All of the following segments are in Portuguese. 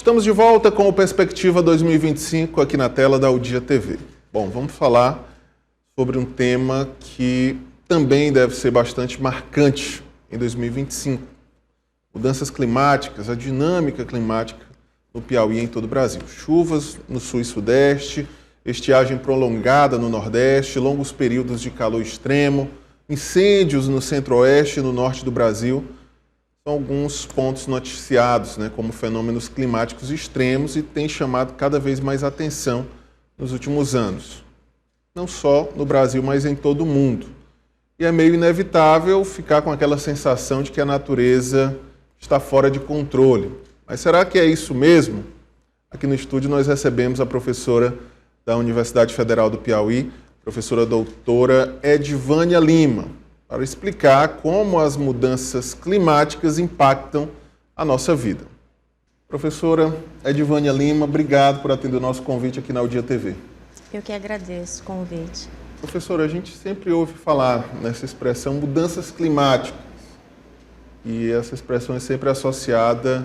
Estamos de volta com o Perspectiva 2025 aqui na tela da Udia TV. Bom, vamos falar sobre um tema que também deve ser bastante marcante em 2025. Mudanças climáticas, a dinâmica climática no Piauí e em todo o Brasil. Chuvas no sul e sudeste, estiagem prolongada no nordeste, longos períodos de calor extremo, incêndios no centro-oeste e no norte do Brasil. São alguns pontos noticiados, como fenômenos climáticos extremos e tem chamado cada vez mais atenção nos últimos anos. Não só no Brasil, mas em todo o mundo. E é meio inevitável ficar com aquela sensação de que a natureza está fora de controle. Mas será que é isso mesmo? Aqui no estúdio nós recebemos a professora da Universidade Federal do Piauí, professora doutora Edvânia Lima, para explicar como as mudanças climáticas impactam a nossa vida. Professora Edvânia Lima, obrigado por atender o nosso convite aqui na Udia TV. Eu que agradeço o convite. Professora, a gente sempre ouve falar nessa expressão mudanças climáticas, e essa expressão é sempre associada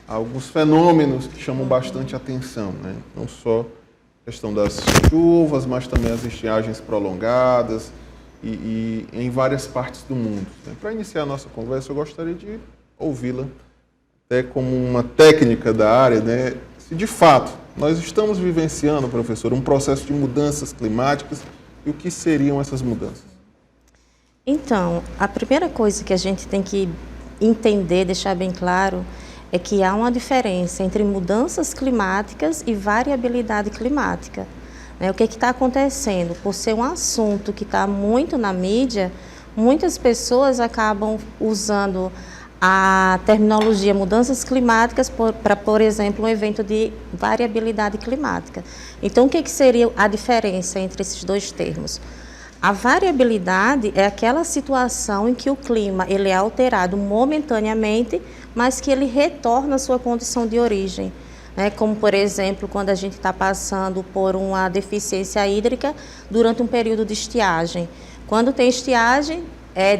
a alguns fenômenos que chamam bastante atenção, Não só a questão das chuvas, mas também as estiagens prolongadas, e em várias partes do mundo. Para iniciar a nossa conversa, eu gostaria de ouvi-la, até como uma técnica da área, se de fato nós estamos vivenciando, professor, um processo de mudanças climáticas, e o que seriam essas mudanças? Então, a primeira coisa que a gente tem que entender, deixar bem claro, é que há uma diferença entre mudanças climáticas e variabilidade climática. O que está acontecendo? Por ser um assunto que está muito na mídia, muitas pessoas acabam usando a terminologia mudanças climáticas para, por exemplo, um evento de variabilidade climática. Então, o que seria a diferença entre esses dois termos? A variabilidade é aquela situação em que o clima ele é alterado momentaneamente, mas que ele retorna à sua condição de origem. Como, por exemplo, quando a gente está passando por uma deficiência hídrica durante um período de estiagem. Quando tem estiagem,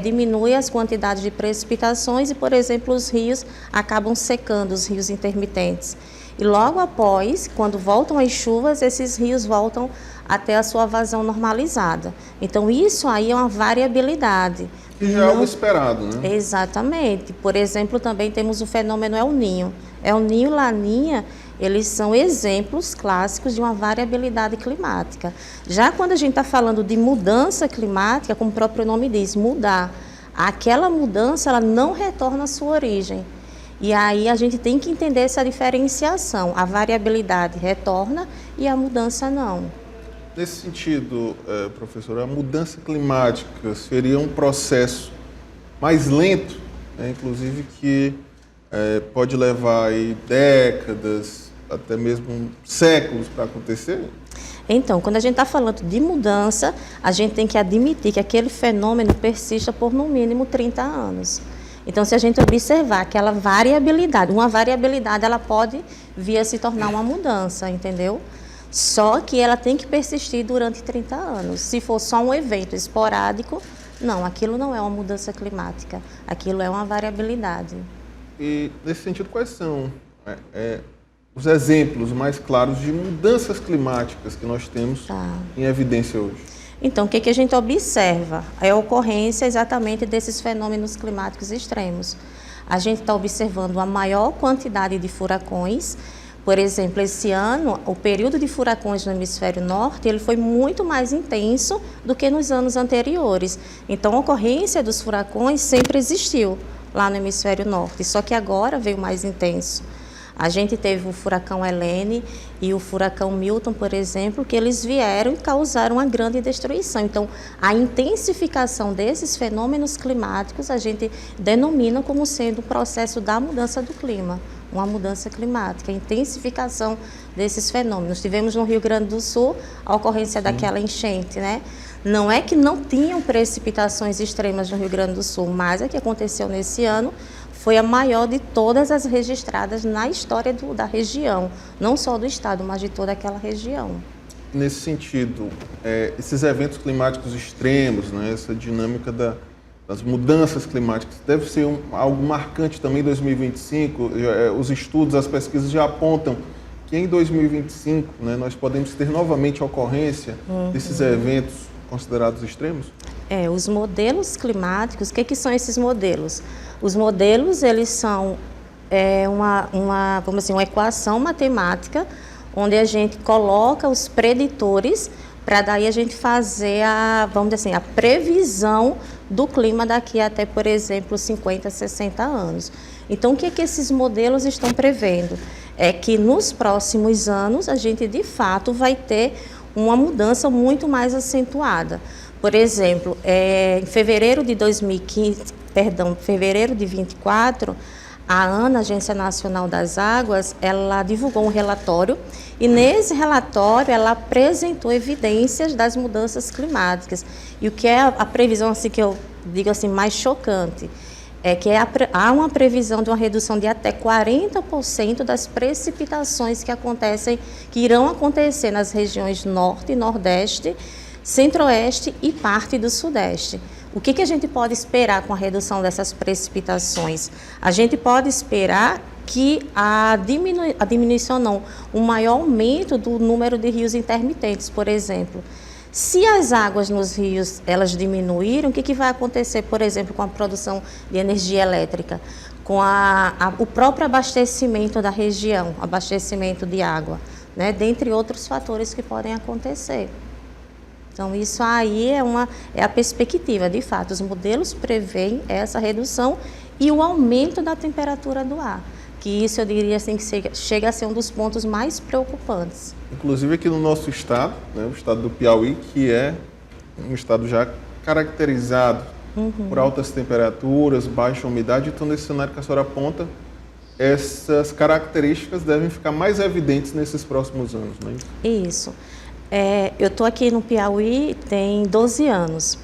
diminui as quantidades de precipitações e, por exemplo, os rios acabam secando, os rios intermitentes. E logo após, quando voltam as chuvas, esses rios voltam até a sua vazão normalizada. Então, isso aí é uma variabilidade. Que já é algo esperado, Exatamente. Por exemplo, também temos o fenômeno El Niño. El Niño e Laninha, eles são exemplos clássicos de uma variabilidade climática. Já quando a gente está falando de mudança climática, como o próprio nome diz, mudar, aquela mudança ela não retorna à sua origem. E aí a gente tem que entender essa diferenciação. A variabilidade retorna e a mudança não. Nesse sentido, professora, a mudança climática seria um processo mais lento, inclusive que pode levar aí décadas, até mesmo séculos para acontecer? Então, quando a gente está falando de mudança, a gente tem que admitir que aquele fenômeno persista por no mínimo 30 anos. Então, se a gente observar aquela variabilidade, uma variabilidade ela pode vir a se tornar uma mudança, entendeu? Só que ela tem que persistir durante 30 anos. Se for só um evento esporádico, não, aquilo não é uma mudança climática, aquilo é uma variabilidade. E, nesse sentido, quais são os exemplos mais claros de mudanças climáticas que nós temos em evidência hoje? Então, o que a gente observa? É a ocorrência exatamente desses fenômenos climáticos extremos. A gente está observando a maior quantidade de furacões. Por exemplo, esse ano, o período de furacões no hemisfério norte ele foi muito mais intenso do que nos anos anteriores. Então, a ocorrência dos furacões sempre existiu lá no hemisfério norte, só que agora veio mais intenso. A gente teve o furacão Helene e o furacão Milton, por exemplo, que eles vieram e causaram uma grande destruição. Então, a intensificação desses fenômenos climáticos a gente denomina como sendo o processo da mudança do clima, uma mudança climática, a intensificação desses fenômenos. Tivemos no Rio Grande do Sul a ocorrência daquela enchente, Não é que não tinham precipitações extremas no Rio Grande do Sul, mas a que aconteceu nesse ano foi a maior de todas as registradas na história da região, não só do estado, mas de toda aquela região. Nesse sentido, esses eventos climáticos extremos, essa dinâmica das mudanças climáticas, deve ser algo marcante também em 2025. Os estudos, as pesquisas já apontam que em 2025, né, nós podemos ter novamente a ocorrência desses eventos considerados extremos? Os modelos climáticos, o que são esses modelos? Os modelos, eles são vamos dizer, uma equação matemática onde a gente coloca os preditores para daí a gente fazer vamos dizer assim, a previsão do clima daqui até, por exemplo, 50, 60 anos. Então, o que esses modelos estão prevendo? É que nos próximos anos a gente, de fato, vai ter uma mudança muito mais acentuada. Por exemplo, em fevereiro de 24, a ANA, Agência Nacional das Águas, ela divulgou um relatório e nesse relatório ela apresentou evidências das mudanças climáticas. E o que é a previsão, assim, que eu digo assim, mais chocante, é que há uma previsão de uma redução de até 40% das precipitações que irão acontecer nas regiões Norte e Nordeste, Centro-Oeste e parte do Sudeste. O que a gente pode esperar com a redução dessas precipitações? A gente pode esperar que um maior aumento do número de rios intermitentes, por exemplo. Se as águas nos rios elas diminuírem, o que vai acontecer, por exemplo, com a produção de energia elétrica? Com o próprio abastecimento da região, abastecimento de água, né? Dentre outros fatores que podem acontecer. Então, isso aí é a perspectiva. De fato, os modelos preveem essa redução e o aumento da temperatura do ar. Que isso, eu diria assim, que chega a ser um dos pontos mais preocupantes. Inclusive aqui no nosso estado, né, o estado do Piauí, que é um estado já caracterizado por altas temperaturas, baixa umidade. Então, nesse cenário que a senhora aponta, essas características devem ficar mais evidentes nesses próximos anos, né? Isso. Eu estou aqui no Piauí tem 12 anos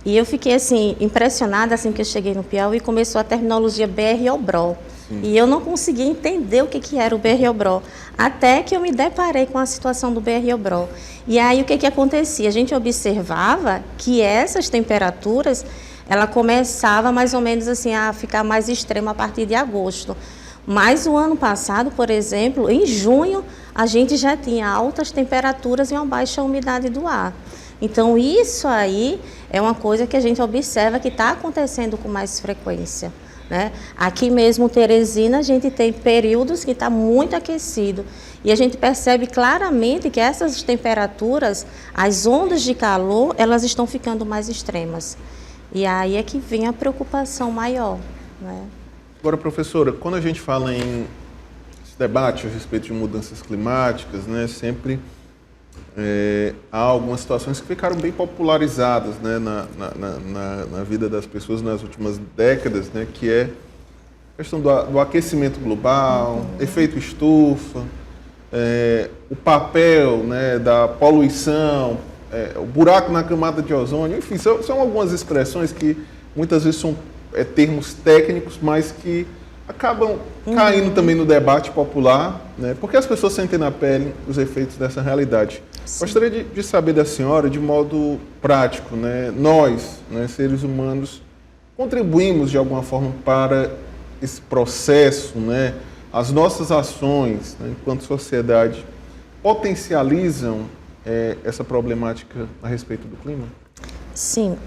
e eu fiquei assim impressionada assim que eu cheguei no Piauí, começou a terminologia BR-OBRO e eu não conseguia entender o que era o BR-OBRO, até que eu me deparei com a situação do BR-OBRO. E aí o que acontecia? A gente observava que essas temperaturas, ela começava mais ou menos assim a ficar mais extrema a partir de agosto. Mas o ano passado, por exemplo, em junho, a gente já tinha altas temperaturas e uma baixa umidade do ar. Então, isso aí é uma coisa que a gente observa que está acontecendo com mais frequência, né? Aqui mesmo, Teresina, a gente tem períodos que está muito aquecido. E a gente percebe claramente que essas temperaturas, as ondas de calor, elas estão ficando mais extremas. E aí é que vem a preocupação maior, né? Agora, professora, quando a gente fala em debate a respeito de mudanças climáticas, né, sempre há algumas situações que ficaram bem popularizadas, né, na vida das pessoas nas últimas décadas, né, que é a questão do aquecimento global, efeito estufa, o papel, né, da poluição, o buraco na camada de ozônio, enfim, são algumas expressões que muitas vezes são termos técnicos, mas que acabam caindo também no debate popular, né? Porque as pessoas sentem na pele os efeitos dessa realidade. Sim. Gostaria de saber da senhora, de modo prático, né? Nós, né, seres humanos, contribuímos de alguma forma para esse processo, né? As nossas ações, né, enquanto sociedade, potencializam essa problemática a respeito do clima? Sim,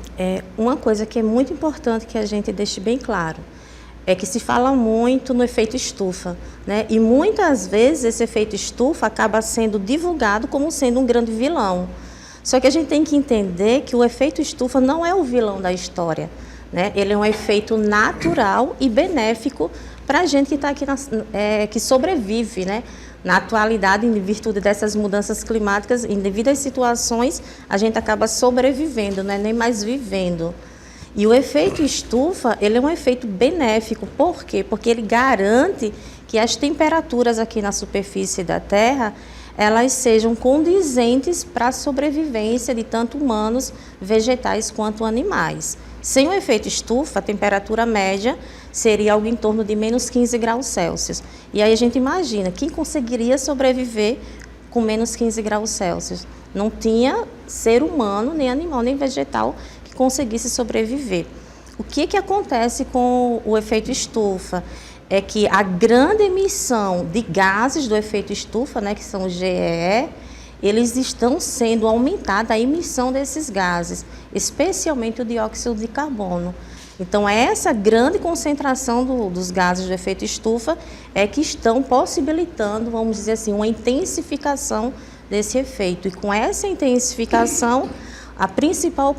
uma coisa que é muito importante que a gente deixe bem claro é que se fala muito no efeito estufa, né? E muitas vezes esse efeito estufa acaba sendo divulgado como sendo um grande vilão. Só que a gente tem que entender que o efeito estufa não é o vilão da história, né? Ele é um efeito natural e benéfico para a gente que está aqui, que sobrevive, né? Na atualidade, em virtude dessas mudanças climáticas, em devidas situações, a gente acaba sobrevivendo, não é nem mais vivendo. E o efeito estufa, ele é um efeito benéfico. Por quê? Porque ele garante que as temperaturas aqui na superfície da Terra, elas sejam condizentes para a sobrevivência de tanto humanos, vegetais quanto animais. Sem o efeito estufa, a temperatura média seria algo em torno de menos 15 graus Celsius. E aí a gente imagina, quem conseguiria sobreviver com menos 15 graus Celsius? Não tinha ser humano, nem animal, nem vegetal que conseguisse sobreviver. O que acontece com o efeito estufa? É que a grande emissão de gases do efeito estufa, né, que são os GEE, eles estão sendo aumentada a emissão desses gases, especialmente o dióxido de carbono. Então, essa grande concentração dos gases do efeito estufa é que estão possibilitando, vamos dizer assim, uma intensificação desse efeito. E com essa intensificação, a principal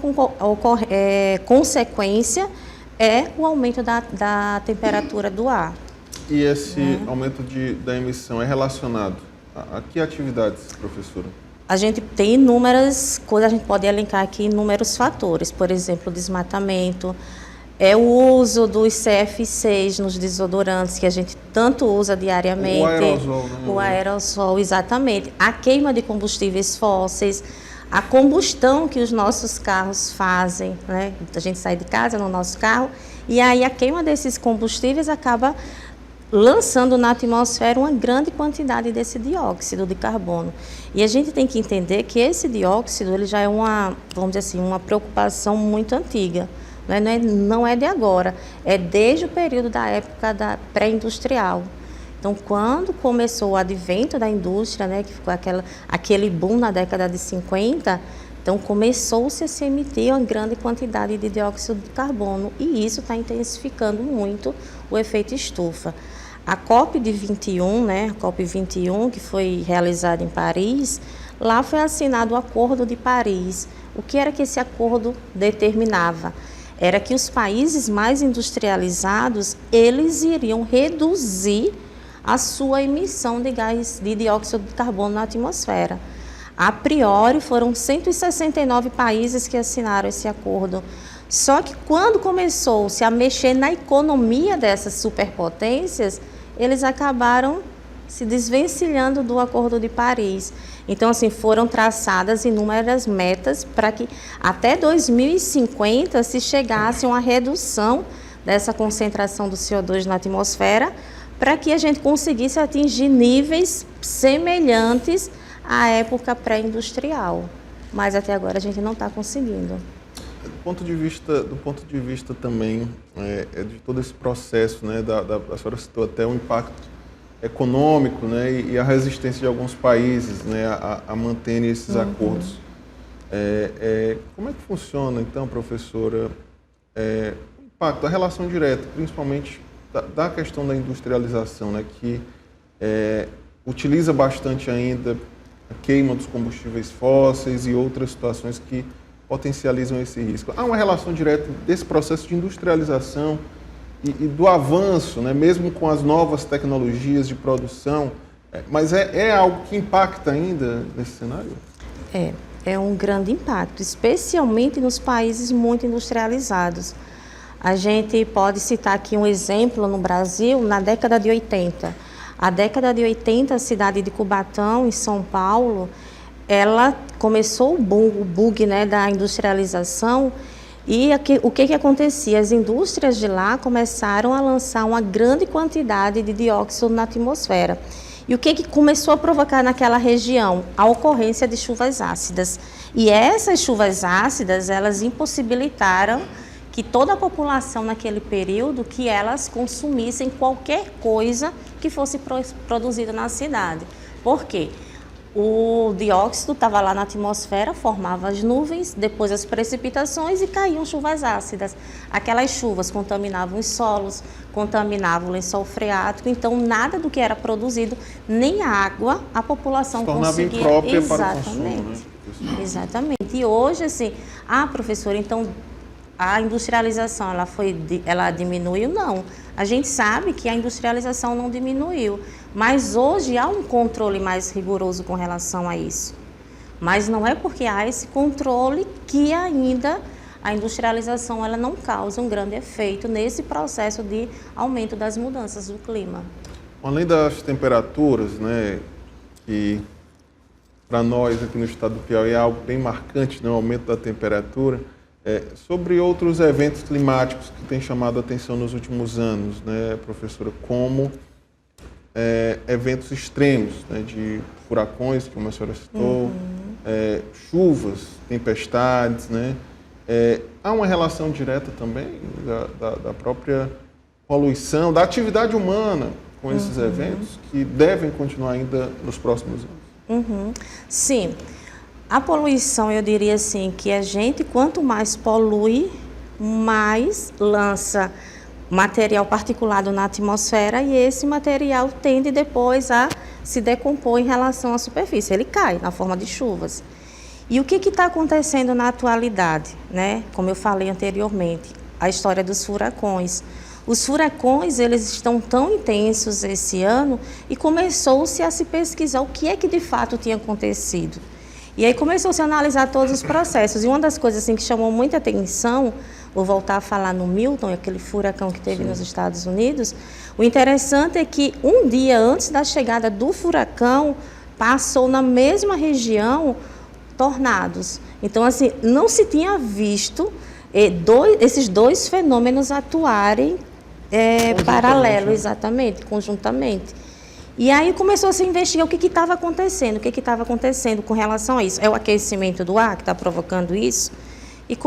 consequência é o aumento da temperatura do ar. E esse aumento da emissão é relacionado a que atividades, professora? A gente tem inúmeras coisas, a gente pode elencar aqui inúmeros fatores, por exemplo, o desmatamento, o uso dos CF6 nos desodorantes, que a gente tanto usa diariamente. O aerosol, né? O aerosol, exatamente. A queima de combustíveis fósseis, a combustão que os nossos carros fazem, né? A gente sai de casa no nosso carro e aí a queima desses combustíveis acaba lançando na atmosfera uma grande quantidade desse dióxido de carbono. E a gente tem que entender que esse dióxido ele já é vamos dizer assim, uma preocupação muito antiga. Não é de agora, é desde o período da época pré-industrial. Então, quando começou o advento da indústria, né, que ficou aquele boom na década de 50, então começou-se a se emitir uma grande quantidade de dióxido de carbono e isso está intensificando muito o efeito estufa. A COP21, né, a COP21, que foi realizada em Paris, lá foi assinado o Acordo de Paris. O que era que esse acordo determinava? Era que os países mais industrializados, eles iriam reduzir a sua emissão de gás de dióxido de carbono na atmosfera. A priori, foram 169 países que assinaram esse acordo. Só que quando começou-se a mexer na economia dessas superpotências, eles acabaram se desvencilhando do Acordo de Paris. Então, assim, foram traçadas inúmeras metas para que até 2050 se chegasse a uma redução dessa concentração do CO2 na atmosfera, para que a gente conseguisse atingir níveis semelhantes à época pré-industrial. Mas até agora a gente não está conseguindo. Do ponto de vista também de todo esse processo, né, a senhora citou até o impacto econômico, né, e a resistência de alguns países, né, a manterem esses acordos. Como é que funciona, então, professora, o impacto, a relação direta, principalmente da questão da industrialização, né, que utiliza bastante ainda a queima dos combustíveis fósseis e outras situações que potencializam esse risco. Há uma relação direta desse processo de industrialização e do avanço, né, mesmo com as novas tecnologias de produção, mas é algo que impacta ainda nesse cenário? É um grande impacto, especialmente nos países muito industrializados. A gente pode citar aqui um exemplo no Brasil, na década de 80. A década de 80, a cidade de Cubatão, em São Paulo, ela começou o bug, né, da industrialização. E o que acontecia? As indústrias de lá começaram a lançar uma grande quantidade de dióxido na atmosfera. E o que começou a provocar naquela região? A ocorrência de chuvas ácidas. E essas chuvas ácidas, elas impossibilitaram que toda a população naquele período, que elas consumissem qualquer coisa que fosse produzida na cidade. Por quê? O dióxido estava lá na atmosfera, formava as nuvens, depois as precipitações e caíam chuvas ácidas. Aquelas chuvas contaminavam os solos, contaminavam o lençol freático, então nada do que era produzido, nem água, a população conseguia. Se tornava imprópria para o consumo, né? Exatamente. E hoje, assim, professora, então a industrialização, ela diminuiu? Não. A gente sabe que a industrialização não diminuiu, mas hoje há um controle mais rigoroso com relação a isso. Mas não é porque há esse controle que ainda a industrialização ela não causa um grande efeito nesse processo de aumento das mudanças do clima. Além das temperaturas, né, que para nós aqui no estado do Piauí é algo bem marcante, né, o aumento da temperatura, sobre outros eventos climáticos que têm chamado a atenção nos últimos anos, né, professora, como eventos extremos, né, de furacões, como a senhora citou, chuvas, tempestades, né, há uma relação direta também da própria poluição, da atividade humana com esses eventos que devem continuar ainda nos próximos anos? Sim. A poluição, eu diria assim, que a gente, quanto mais polui, mais lança material particulado na atmosfera e esse material tende depois a se decompor em relação à superfície. Ele cai na forma de chuvas. E o que está acontecendo na atualidade, né? Como eu falei anteriormente, a história dos furacões. Os furacões, eles estão tão intensos esse ano e começou-se a se pesquisar o que é que de fato tinha acontecido. E aí começou-se a analisar todos os processos. E uma das coisas assim, que chamou muita atenção, vou voltar a falar no Milton, aquele furacão que teve nos Estados Unidos, o interessante é que um dia antes da chegada do furacão, passou na mesma região tornados. Então, assim, não se tinha visto esses dois fenômenos atuarem paralelo, exatamente, conjuntamente. E aí começou a se investigar o que estava acontecendo, com relação a isso. É o aquecimento do ar que está provocando isso? E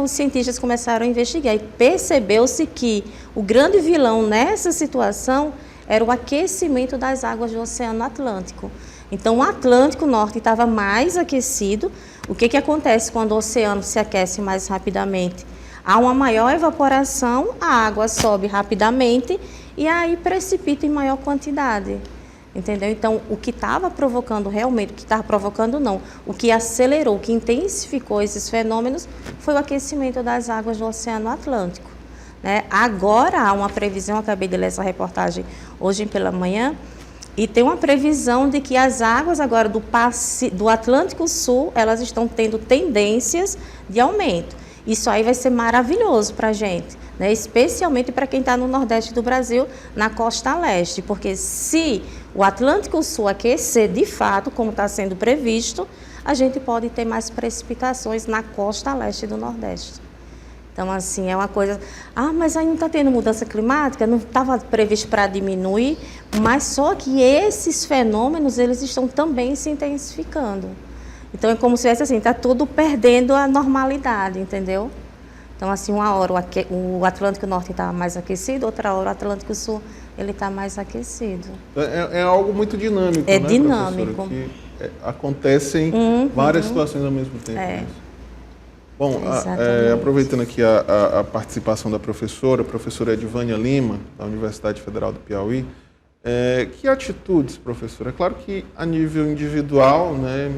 os cientistas começaram a investigar e percebeu-se que o grande vilão nessa situação era o aquecimento das águas do Oceano Atlântico. Então, o Atlântico Norte estava mais aquecido. O que acontece quando o oceano se aquece mais rapidamente? Há uma maior evaporação, a água sobe rapidamente e aí precipita em maior quantidade, entendeu? Então, o que estava provocando realmente, o que acelerou, o que intensificou esses fenômenos foi o aquecimento das águas do Oceano Atlântico, né? Agora há uma previsão, acabei de ler essa reportagem hoje pela manhã, e tem uma previsão de que as águas agora do Atlântico Sul, elas estão tendo tendências de aumento. Isso aí vai ser maravilhoso para a gente, né? Especialmente para quem está no Nordeste do Brasil, na costa leste, porque se o Atlântico Sul aquecer de fato, como está sendo previsto, a gente pode ter mais precipitações na costa leste do Nordeste. Então, assim, é uma coisa... mas aí não está tendo mudança climática? Não estava previsto para diminuir? Mas só que esses fenômenos, eles estão também se intensificando. Então, é como se fosse assim, está tudo perdendo a normalidade, entendeu? Então, assim, uma hora o Atlântico Norte está mais aquecido, outra hora o Atlântico Sul ele está mais aquecido. É algo muito dinâmico, né, dinâmico. Que acontecem várias situações ao mesmo tempo. Bom, aproveitando aqui a participação da professora Edvânia Lima, da Universidade Federal do Piauí, que atitudes, professora? É claro que a nível individual, né,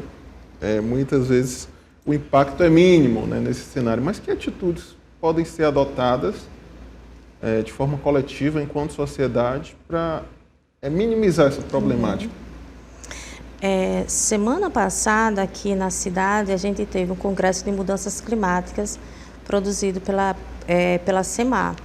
muitas vezes o impacto é mínimo, né, nesse cenário, mas que atitudes podem ser adotadas de forma coletiva, enquanto sociedade, para minimizar essa problemática? Semana passada, aqui na cidade, a gente teve um congresso de mudanças climáticas produzido pela SEMAR.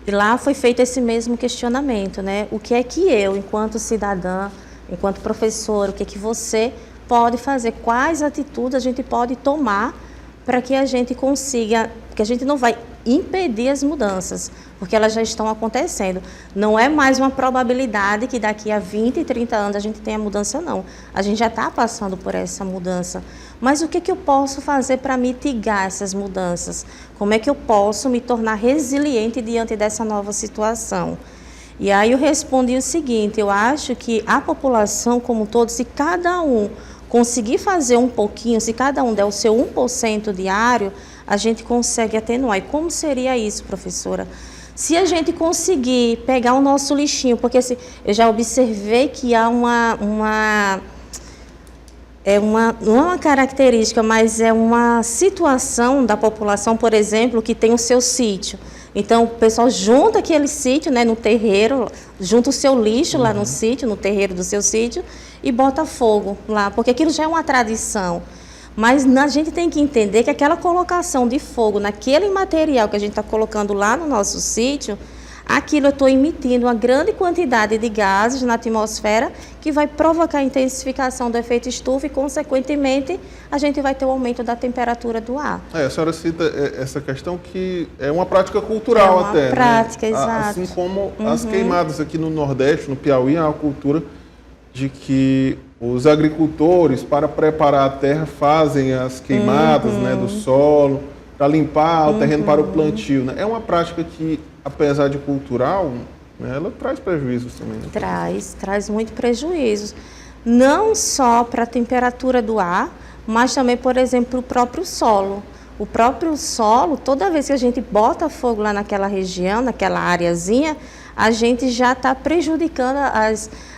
E lá foi feito esse mesmo questionamento, né? O que é que eu, enquanto cidadã, enquanto professor, o que é que você pode fazer? Quais atitudes a gente pode tomar para que a gente consiga, porque a gente não vai impedir as mudanças, porque elas já estão acontecendo. Não é mais uma probabilidade que daqui a 20, 30 anos a gente tenha mudança, não. A gente já está passando por essa mudança. Mas o que eu posso fazer para mitigar essas mudanças? Como é que eu posso me tornar resiliente diante dessa nova situação? E aí eu respondi o seguinte: eu acho que a população como um todo, se cada um conseguir fazer um pouquinho, se cada um der o seu 1% diário, a gente consegue atenuar. E como seria isso, professora? Se a gente conseguir pegar o nosso lixinho, porque assim, eu já observei que há não é uma característica, mas é uma situação da população, por exemplo, que tem o seu sítio. Então, o pessoal junta aquele sítio, né, no terreiro, junta o seu lixo lá no sítio, no terreiro do seu sítio, e bota fogo lá, porque aquilo já é uma tradição. Mas a gente tem que entender que aquela colocação de fogo naquele material que a gente está colocando lá no nosso sítio, aquilo eu estou emitindo uma grande quantidade de gases na atmosfera que vai provocar a intensificação do efeito estufa e, consequentemente, a gente vai ter o aumento da temperatura do ar. A senhora cita essa questão que é uma prática cultural até. É uma prática, né? exato. Assim como as queimadas aqui no Nordeste, no Piauí, há uma cultura de que os agricultores, para preparar a terra, fazem as queimadas, né, do solo, para limpar o terreno para o plantio, né? É uma prática que, apesar de cultural, né, ela traz prejuízos também. Né? Traz muito prejuízos. Não só para a temperatura do ar, mas também, por exemplo, o próprio solo. O próprio solo, toda vez que a gente bota fogo lá naquela região, naquela areazinha, a gente já está prejudicando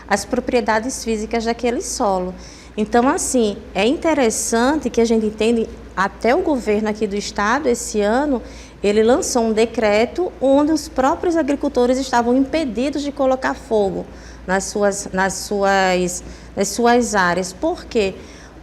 as propriedades físicas daquele solo. Então, assim, é interessante que a gente entenda, até o governo aqui do estado, esse ano, ele lançou um decreto onde os próprios agricultores estavam impedidos de colocar fogo nas suas áreas. Por quê?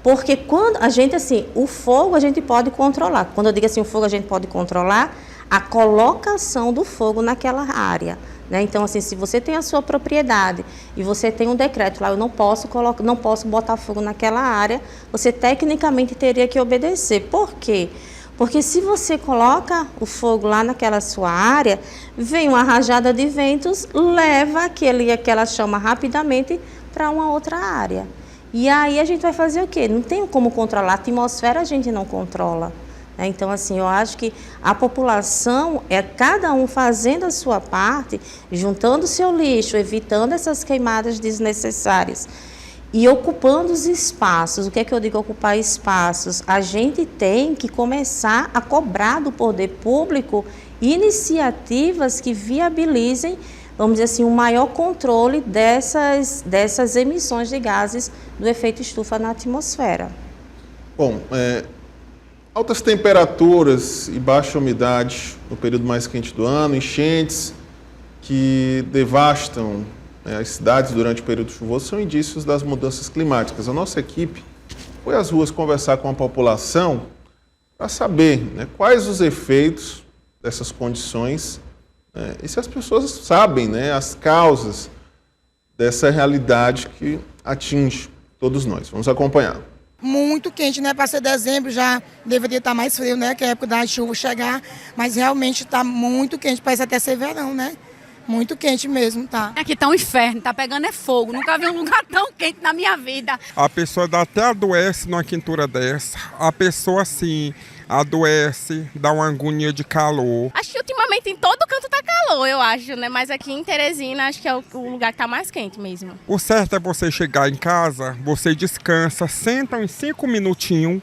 Porque quando a gente, assim, o fogo a gente pode controlar. Quando eu digo assim, o fogo a gente pode controlar a colocação do fogo naquela área. Né? Então, assim, se você tem a sua propriedade e você tem um decreto lá, eu não posso botar fogo naquela área, você tecnicamente teria que obedecer. Por quê? Porque se você coloca o fogo lá naquela sua área, vem uma rajada de ventos, leva aquela chama rapidamente para uma outra área. E aí a gente vai fazer o quê? Não tem como controlar, a atmosfera a gente não controla. Né? Então, assim, eu acho que a população é cada um fazendo a sua parte, juntando o seu lixo, evitando essas queimadas desnecessárias e ocupando os espaços. O que é que eu digo ocupar espaços? A gente tem que começar a cobrar do poder público iniciativas que viabilizem, vamos dizer assim, um maior controle dessas emissões de gases do efeito estufa na atmosfera. Bom, altas temperaturas e baixa umidade no período mais quente do ano, enchentes que devastam as cidades durante o período chuvoso são indícios das mudanças climáticas. A nossa equipe foi às ruas conversar com a população para saber, né, quais os efeitos dessas condições, e se as pessoas sabem, né, as causas dessa realidade que atinge todos nós. Vamos acompanhar. Muito quente, né? Para ser dezembro já deveria estar mais frio, né? Que é a época da chuva chegar, mas realmente está muito quente, parece até ser verão, né? Muito quente mesmo, tá? Aqui tá um inferno, tá pegando fogo. Nunca vi um lugar tão quente na minha vida. A pessoa até adoece numa quentura dessa. A pessoa, assim, adoece, dá uma agonia de calor. Acho que ultimamente em todo canto tá calor, eu acho, né? Mas aqui em Teresina acho que é o lugar que tá mais quente mesmo. O certo é você chegar em casa, você descansa, senta uns 5 minutinhos,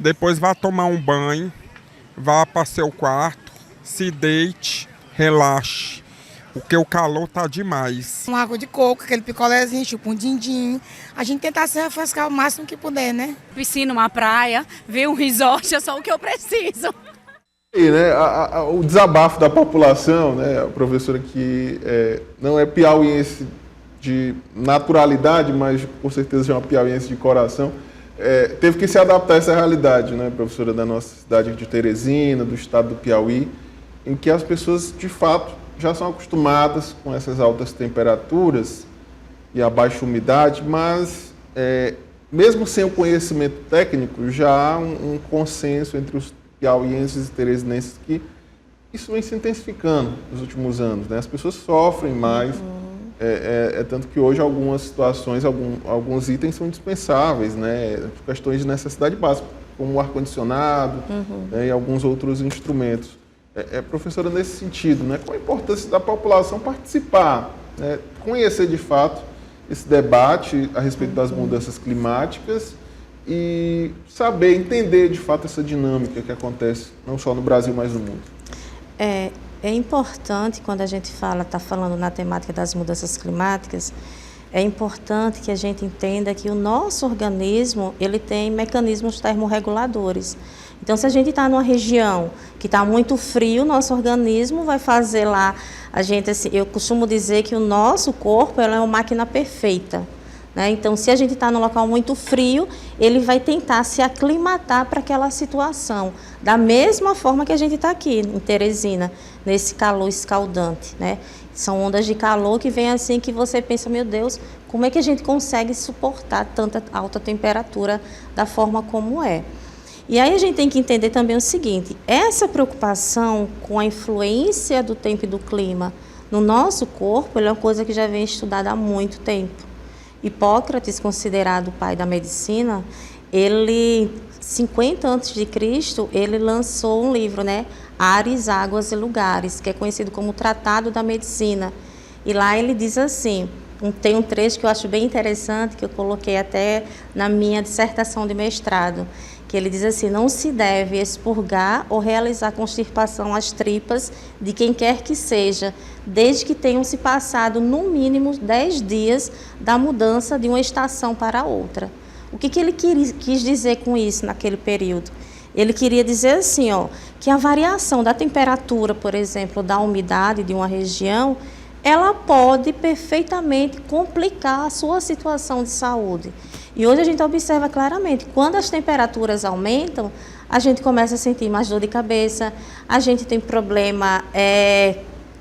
depois vá tomar um banho, vá para seu quarto, se deite, relaxe. Porque o calor tá demais. Uma água de coco, aquele picolézinho, tipo um din-din. A gente tentar se refrescar o máximo que puder, né? Piscina, uma praia, ver um resort, é só o que eu preciso. E, né, o desabafo da população, né, a professora que não é piauiense de naturalidade, mas com certeza é uma piauiense de coração, teve que se adaptar a essa realidade, né, professora, da nossa cidade de Teresina, do estado do Piauí, em que as pessoas, de fato, já são acostumadas com essas altas temperaturas e a baixa umidade, mas mesmo sem o conhecimento técnico, já há um consenso entre os piauienses e teresinenses que isso vem se intensificando nos últimos anos, né? As pessoas sofrem mais, tanto que hoje algumas situações, alguns itens são indispensáveis, né? Questões de necessidade básica, como o ar-condicionado, né? E alguns outros instrumentos. Professora, nesse sentido, né, qual a importância da população participar, né, conhecer de fato esse debate a respeito das mudanças climáticas e saber, entender de fato essa dinâmica que acontece não só no Brasil, mas no mundo? É importante, quando a gente está falando na temática das mudanças climáticas, é importante que a gente entenda que o nosso organismo ele tem mecanismos termorreguladores. Então, se a gente está numa região que está muito frio, nosso organismo vai fazer lá, eu costumo dizer que o nosso corpo é uma máquina perfeita. Né? Então, se a gente está num local muito frio, ele vai tentar se aclimatar para aquela situação, da mesma forma que a gente está aqui em Teresina, nesse calor escaldante. Né? São ondas de calor que vem assim que você pensa, meu Deus, como é que a gente consegue suportar tanta alta temperatura da forma como é? E aí a gente tem que entender também o seguinte, essa preocupação com a influência do tempo e do clima no nosso corpo, é uma coisa que já vem estudada há muito tempo. Hipócrates, considerado o pai da medicina, ele 50 a.C., ele lançou um livro, né? Ares, Águas e Lugares, que é conhecido como Tratado da Medicina. E lá ele diz assim, tem um trecho que eu acho bem interessante, que eu coloquei até na minha dissertação de mestrado, que ele diz assim: não se deve expurgar ou realizar constipação às tripas de quem quer que seja, desde que tenham se passado no mínimo 10 dias da mudança de uma estação para outra. O que ele quis dizer com isso naquele período? Ele queria dizer assim, ó, que a variação da temperatura, por exemplo, da umidade de uma região, ela pode perfeitamente complicar a sua situação de saúde. E hoje a gente observa claramente, quando as temperaturas aumentam, a gente começa a sentir mais dor de cabeça, a gente tem problema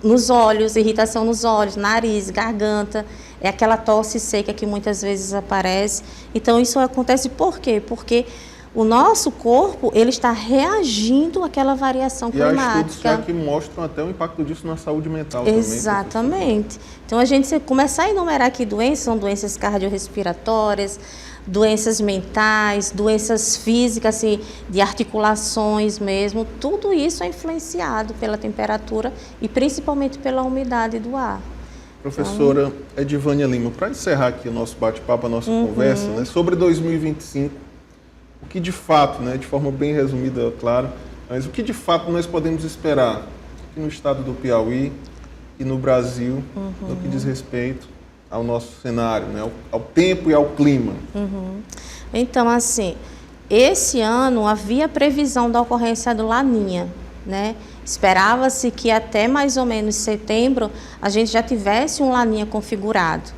nos olhos, irritação nos olhos, nariz, garganta, é aquela tosse seca que muitas vezes aparece. Então isso acontece por quê? Porque o nosso corpo, ele está reagindo àquela variação climática. E há estudos já que mostram até o impacto disso na saúde mental também. Exatamente. Então, a gente começar a enumerar aqui doenças, são doenças cardiorrespiratórias, doenças mentais, doenças físicas, assim, de articulações mesmo, tudo isso é influenciado pela temperatura e principalmente pela umidade do ar. Professora Edivânia Lima, para encerrar aqui o nosso bate-papo, a nossa conversa, né, sobre 2025, o que de fato, né, de forma bem resumida, claro, mas o que de fato nós podemos esperar aqui no estado do Piauí e no Brasil, no que diz respeito ao nosso cenário, né, ao tempo e ao clima? Então, assim, esse ano havia previsão da ocorrência do Laninha, né? Esperava-se que até mais ou menos setembro a gente já tivesse um Laninha configurado.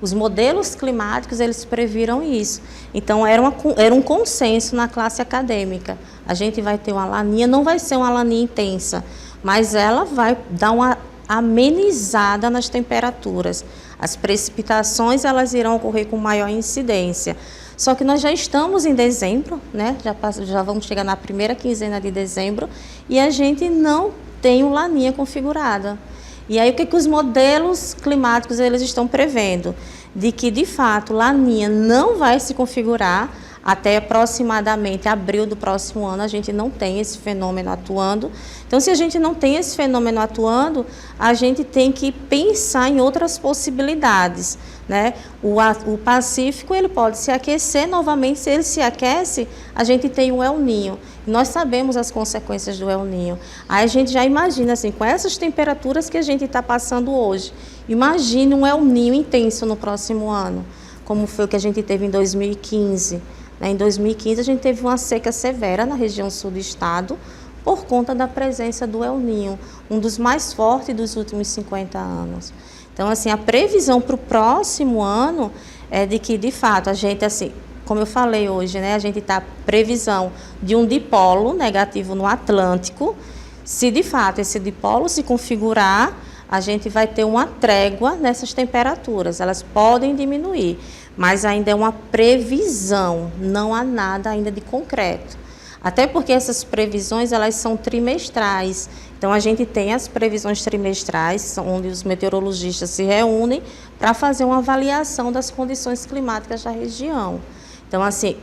Os modelos climáticos, eles previram isso. Então, era um consenso na classe acadêmica. A gente vai ter uma Laninha, não vai ser uma Laninha intensa, mas ela vai dar uma amenizada nas temperaturas. As precipitações, elas irão ocorrer com maior incidência. Só que nós já estamos em dezembro, né? Já vamos chegar na primeira quinzena de dezembro e a gente não tem o Laninha configurada. E aí, o que os modelos climáticos eles estão prevendo? De que, de fato, Laninha não vai se configurar até aproximadamente abril do próximo ano. A gente não tem esse fenômeno atuando. Então, se a gente não tem esse fenômeno atuando, a gente tem que pensar em outras possibilidades, né? O Pacífico, ele pode se aquecer novamente. Se ele se aquece, a gente tem o El Niño. Nós sabemos as consequências do El Niño. Aí a gente já imagina, assim, com essas temperaturas que a gente está passando hoje, imagine um El Niño intenso no próximo ano, como foi o que a gente teve em 2015. Em 2015, a gente teve uma seca severa na região sul do estado, por conta da presença do El Niño, um dos mais fortes dos últimos 50 anos. Então, assim, a previsão para o próximo ano é de que, de fato, a gente, assim, como eu falei hoje, né, a gente está previsão de um dipolo negativo no Atlântico. Se, de fato, esse dipolo se configurar, a gente vai ter uma trégua nessas temperaturas. Elas podem diminuir, mas ainda é uma previsão, não há nada ainda de concreto. Até porque essas previsões, elas são trimestrais. Então, a gente tem as previsões trimestrais, onde os meteorologistas se reúnem para fazer uma avaliação das condições climáticas da região. Então, assim,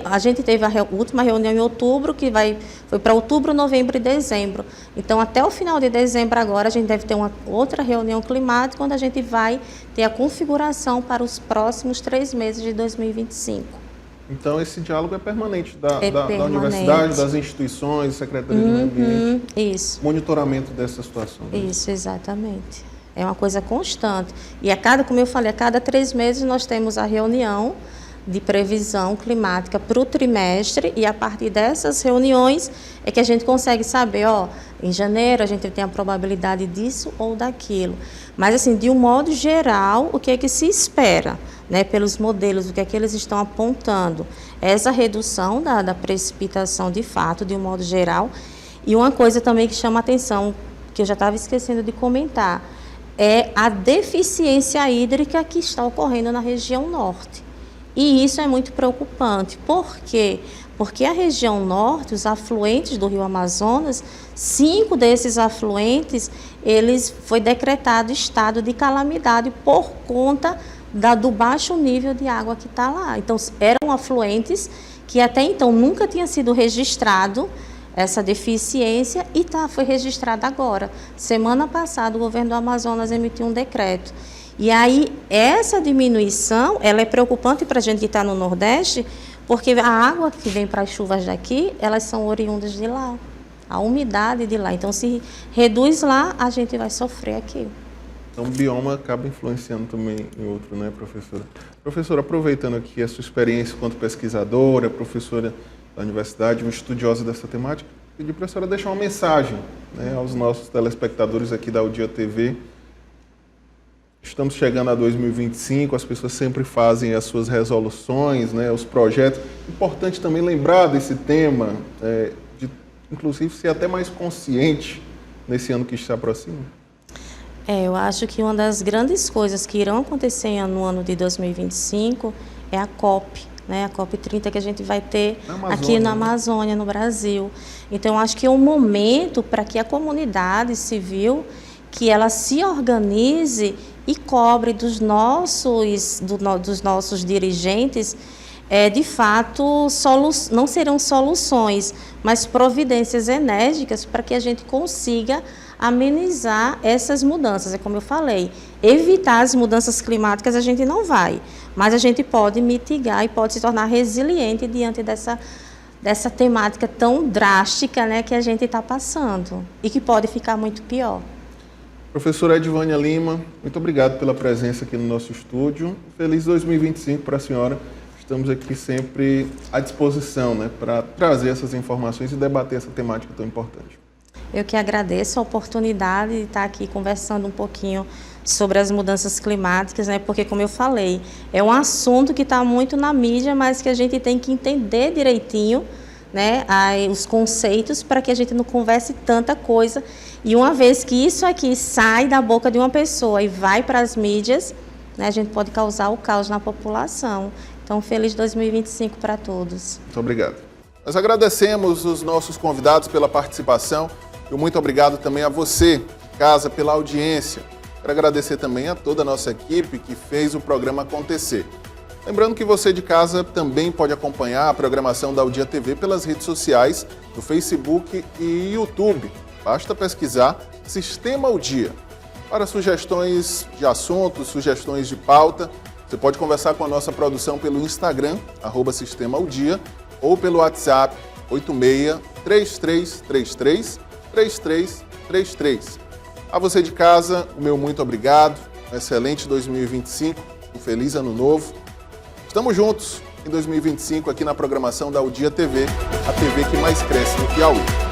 a gente teve a última reunião em outubro, que foi para outubro, novembro e dezembro. Então, até o final de dezembro agora, a gente deve ter uma outra reunião climática, onde a gente vai ter a configuração para os próximos 3 meses de 2025. Então, esse diálogo é permanente da permanente. universidade, das instituições, Secretaria do Meio Ambiente. Isso. Monitoramento dessa situação. Né? Isso, exatamente. É uma coisa constante. E como eu falei, a cada 3 meses nós temos a reunião de previsão climática para o trimestre, e a partir dessas reuniões é que a gente consegue saber, em janeiro a gente tem a probabilidade disso ou daquilo. Mas, assim, de um modo geral, o que é que se espera, né, pelos modelos, o que é que eles estão apontando? Essa redução da precipitação, de fato, de um modo geral. E uma coisa também que chama a atenção, que eu já estava esquecendo de comentar, é a deficiência hídrica que está ocorrendo na região norte. E isso é muito preocupante. Por quê? Porque a região norte, os afluentes do Rio Amazonas, 5 desses afluentes, foi decretado estado de calamidade por conta do baixo nível de água que está lá. Então, eram afluentes que até então nunca tinha sido registrado essa deficiência e foi registrada agora. Semana passada, o governo do Amazonas emitiu um decreto. E aí, essa diminuição, ela é preocupante para a gente que está no Nordeste, porque a água que vem para as chuvas daqui, elas são oriundas de lá, a umidade de lá. Então, se reduz lá, a gente vai sofrer aqui. Então, o bioma acaba influenciando também em outro, né, professora? Professora, aproveitando aqui a sua experiência enquanto pesquisadora, professora da universidade, uma estudiosa dessa temática, pedi para a senhora deixar uma mensagem, né, aos nossos telespectadores aqui da Udia TV. Estamos chegando a 2025, as pessoas sempre fazem as suas resoluções, né, os projetos. Importante também lembrar desse tema, de inclusive ser até mais consciente nesse ano que está aproximando. Eu acho que uma das grandes coisas que irão acontecer no ano de 2025 é a COP, né? A COP30 que a gente vai ter aqui na Amazônia, no Brasil. Então, eu acho que é um momento para que a comunidade civil, que ela se organize e cobre dos nossos dirigentes, de fato, não serão soluções, mas providências enérgicas para que a gente consiga amenizar essas mudanças. É como eu falei, evitar as mudanças climáticas a gente não vai, mas a gente pode mitigar e pode se tornar resiliente diante dessa temática tão drástica, né, que a gente está passando e que pode ficar muito pior. Professora Edvânia Lima, muito obrigado pela presença aqui no nosso estúdio. Feliz 2025 para a senhora. Estamos aqui sempre à disposição, né, para trazer essas informações e debater essa temática tão importante. Eu que agradeço a oportunidade de estar aqui conversando um pouquinho sobre as mudanças climáticas, né? Porque, como eu falei, é um assunto que está muito na mídia, mas que a gente tem que entender direitinho, né, os conceitos para que a gente não converse tanta coisa. E uma vez que isso aqui sai da boca de uma pessoa e vai para as mídias, né, a gente pode causar o caos na população. Então, feliz 2025 para todos. Muito obrigado. Nós agradecemos os nossos convidados pela participação. E muito obrigado também a você, de casa, pela audiência. Quero agradecer também a toda a nossa equipe que fez o programa acontecer. Lembrando que você de casa também pode acompanhar a programação da Udia TV pelas redes sociais, no Facebook e YouTube. Basta pesquisar Sistema Udia. Para sugestões de assuntos, sugestões de pauta, você pode conversar com a nossa produção pelo Instagram, @SistemaUdia, ou pelo WhatsApp 86-3333-3333. A você de casa, o meu muito obrigado, um excelente 2025, um feliz ano novo. Estamos juntos em 2025 aqui na programação da Udia TV, a TV que mais cresce no Piauí.